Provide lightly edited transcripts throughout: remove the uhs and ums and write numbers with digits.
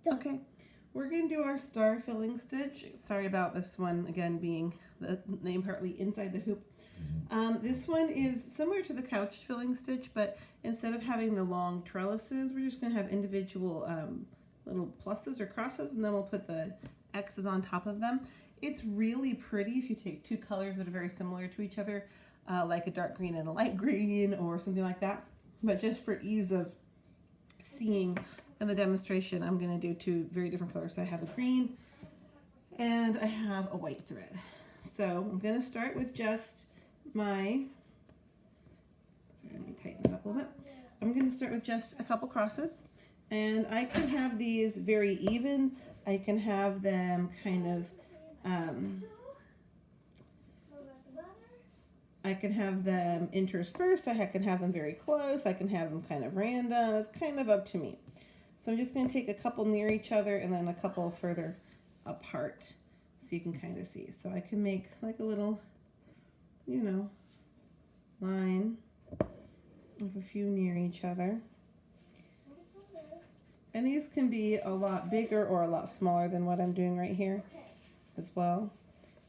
Okay, we're going to do our star filling stitch. Sorry about this one, again, being the name partly inside the hoop. This one is similar to the couch filling stitch, but instead of having the long trellises, we're just going to have individual little pluses or crosses, and then we'll put the X's on top of them. It's really pretty if you take two colors that are very similar to each other, like a dark green and a light green or something like that. But just for ease of seeing in the demonstration, I'm going to do two very different colors. So I have a green and I have a white thread. So I'm going to start with just my, sorry, let me tighten it up a little bit. I'm going to start with just a couple crosses, and I can have these very even. I can have them kind of, I can have them interspersed. I can have them very close. I can have them kind of random. It's kind of up to me. So I'm just going to take a couple near each other and then a couple further apart so you can kind of see. So I can make like a little, you know, line with a few near each other. And these can be a lot bigger or a lot smaller than what I'm doing right here as well.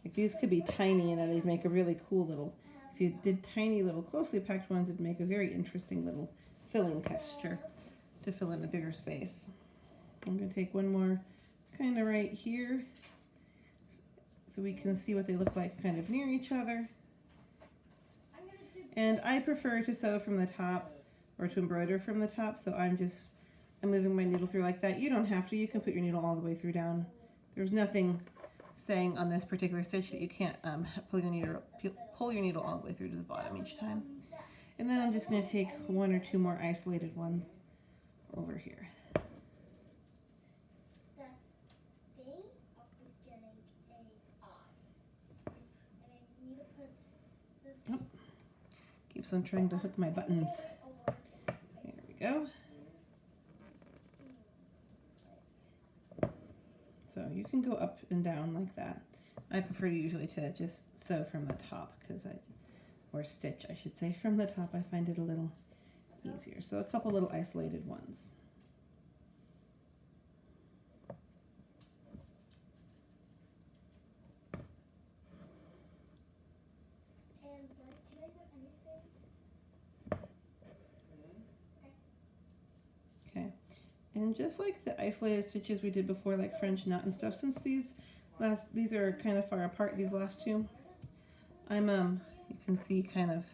Like these could be tiny and then they'd make a really cool little, if you did tiny little closely packed ones, it'd make a very interesting little filling texture to fill in a bigger space. I'm going to take one more kind of right here so we can see what they look like kind of near each other. And I prefer to sew from the top or to embroider from the top, so I'm moving my needle through like that. You don't have to. You can put your needle all the way through down. There's nothing saying on this particular stitch that you can't pull your needle all the way through to the bottom each time. And then I'm just going to take one or two more isolated ones over here. Oh, keeps on trying to hook my buttons. There we go. So you can go up and down like that. I prefer usually to just sew from the top or stitch, I should say, from the top. I find it a little easier. So a couple little isolated ones. Okay, and just like the isolated stitches we did before, like French knot and stuff, since these are kind of far apart, these last two, you can see kind of,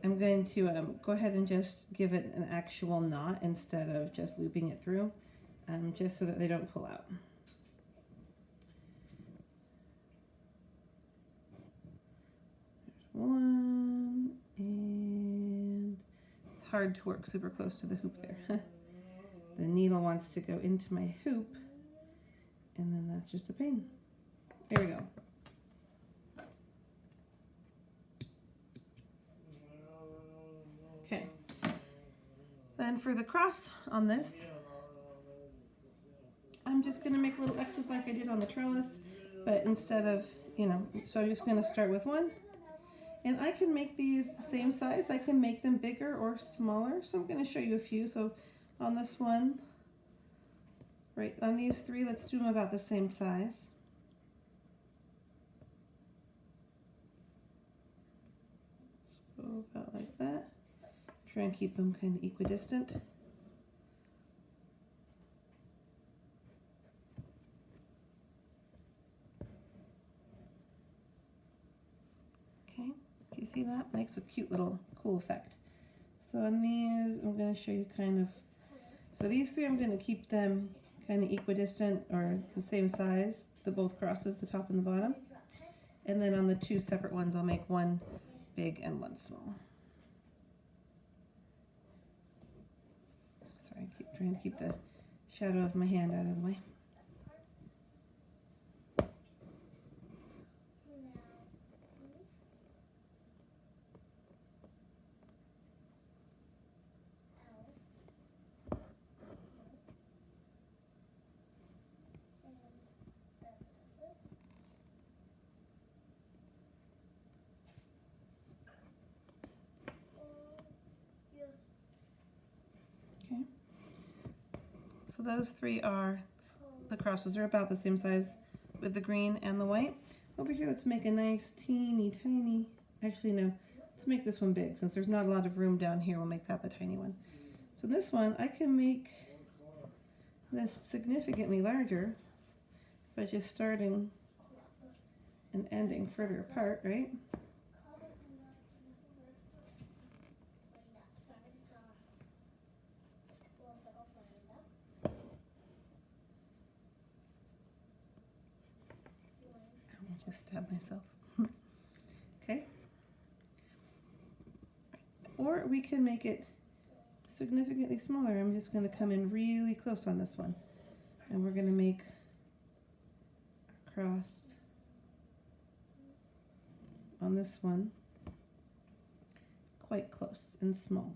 I'm going to go ahead and just give it an actual knot instead of just looping it through, just so that they don't pull out. There's one, and it's hard to work super close to the hoop there. The needle wants to go into my hoop, and then that's just a pain. There we go. Okay. Then for the cross on this, I'm just going to make little X's like I did on the trellis, but instead of, so I'm just going to start with one. And I can make these the same size. I can make them bigger or smaller. So I'm going to show you a few. So on this one, right on these three, let's do them about the same size. So about like that. Try and keep them kind of equidistant. Okay, do you see that? Makes a cute little cool effect. So on these, I'm going to show you kind of, so these three, I'm going to keep them kind of equidistant or the same size, the both crosses, the top and the bottom. And then on the two separate ones, I'll make one big and one small. Sorry, I keep trying to keep the shadow of my hand out of the way. So those three are the crosses are about the same size with the green and the white. Over here, let's make a nice teeny tiny, actually no, let's make this one big. Since there's not a lot of room down here, we'll make that the tiny one. So this one, I can make this significantly larger by just starting and ending further apart, right? I just stabbed myself. Okay. Or we can make it significantly smaller. I'm just going to come in really close on this one. And we're going to make a cross on this one quite close and small.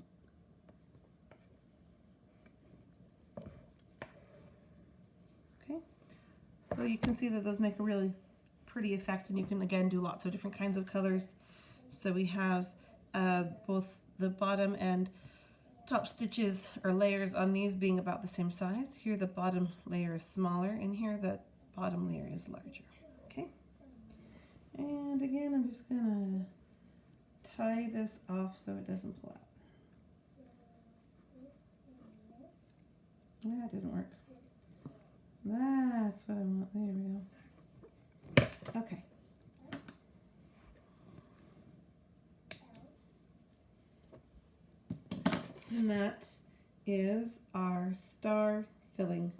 Okay, so you can see that those make a really pretty effect, and you can again do lots of different kinds of colors. So we have both the bottom and top stitches or layers on these being about the same size. Here the bottom layer is smaller, and here the bottom layer is larger. Okay, and again I'm just gonna tie this off so it doesn't pull out. That didn't work. That's what I want. There we go. Okay. And that is our star filling